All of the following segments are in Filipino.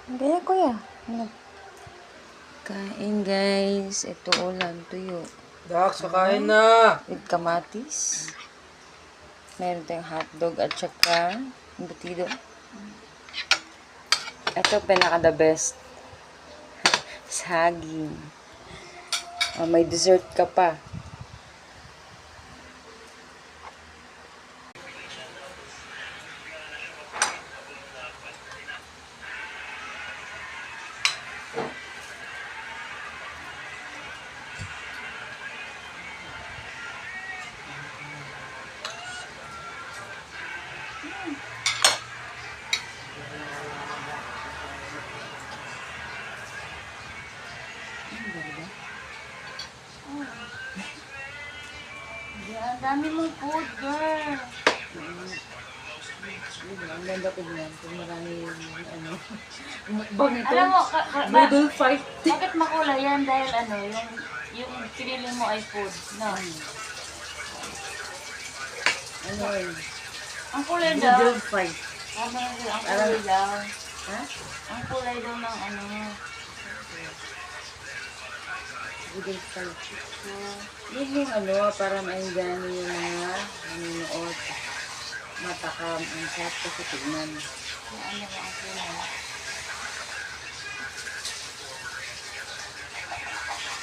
Kaya kuya. Kain guys. Ito ulam, tuyo. Dax, kakain na! With kamatis. Meron tayong hotdog at saka embutido. Ito pinaka the best. Saging. Oh, may dessert ka pa. Ang dami mong food, girl. Ang ganda ko yan. Kung marami yung mukbang ito. Alam mo, Noodle fight. bakit makulay yan? Dahil yung pinili mo ay food, no? Ano yun? Ang kulay daw. Noodle fight. Ang kulay daw. Ha? Ang kulay daw ng Noodle fight. Yun yung para mainggan yung mga nanonood. Matakam ang sarap kasi tignan. Kung ano ba ang kulay.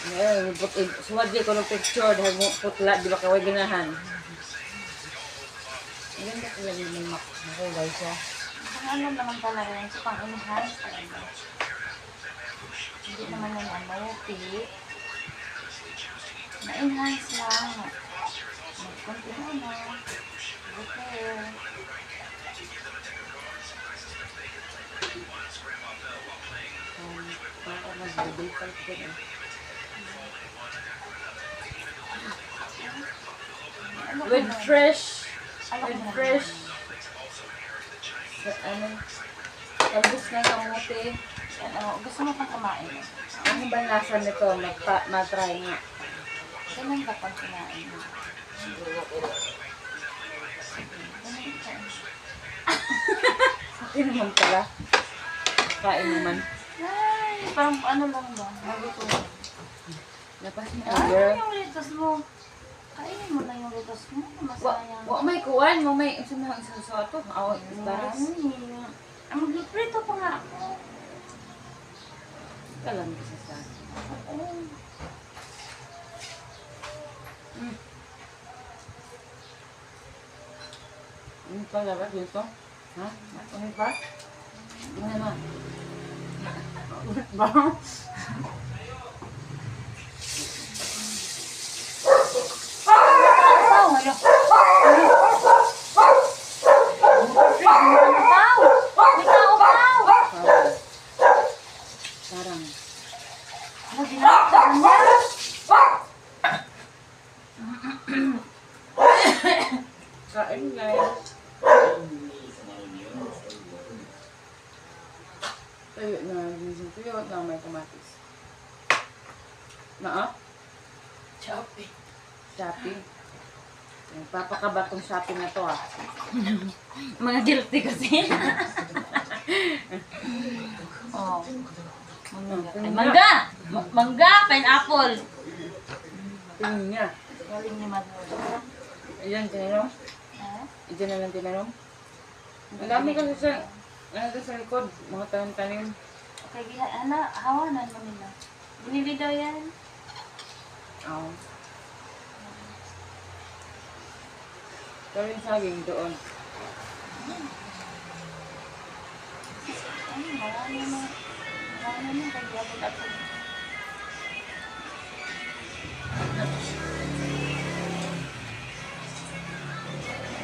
Ngayon, suwadya ko ng picture dahil mo putla, di ba kaway ganahan? Ang ganda talaga yung makulay siya. Ang ano naman talaga yun, pang enhance talaga. Hindi naman yan multi. Na-enhance lang. Mag-continue na. Okay. Para mag-noodle fight ko na. With fresh talbos na kamote. Gusto mo pang kumain? Ano ba lasa nito? Matry nga. Ganun ba pang kumain? Sa akin naman pala. Kain naman. Ay, parang ano lang ba? Maguto lang. Lapas mo, Ay, girl. yung litos mo. Kainin mo na yung litos mo. Masayang. Wa may kuwan. Wa may isa na isa sa ato. Awa, baris. Ang magluprito pa nga ako. Ka lang isa sa ato. Oo. Ano pa labas dito? Ha? Ano pa? Ano naman? Ulit ba? Pao, ano? May tao, pao! Parang. Ano, ginagawa niya? Kain guys. Tayo na. Tuyo na may kamatis. Na Shopee. Shopee. Papakaba tong Shopee na to Mga guilty kasi. Oh. Ay, mangga! Mangga! Pineapple! Tingin niya. Galing ni Maduro. Ayan, tinanom. Ha? Diyan na lang tinanom. Ang dami kasi sa likod. Mga tanim-tanim. Okay, hawanan mo nila. Binili daw yan. Oo. Pero yung saging doon. Ay, marami na. Marami na. Kaya ako.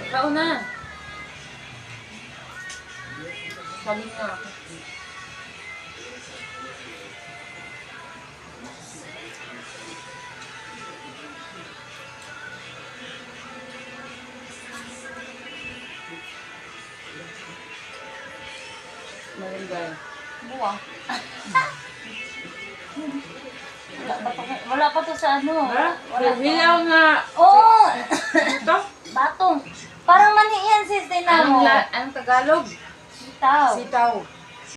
Kao na! Saling nga ako. Malunggay. Buwang. Wala pa to sa ano. Ha? Wala pa. Hilaw nga. Oo! Ito? Batong. Parang mani yan, sis. Tingnan mo. Anong Tagalog? Sitaw. Sitaw.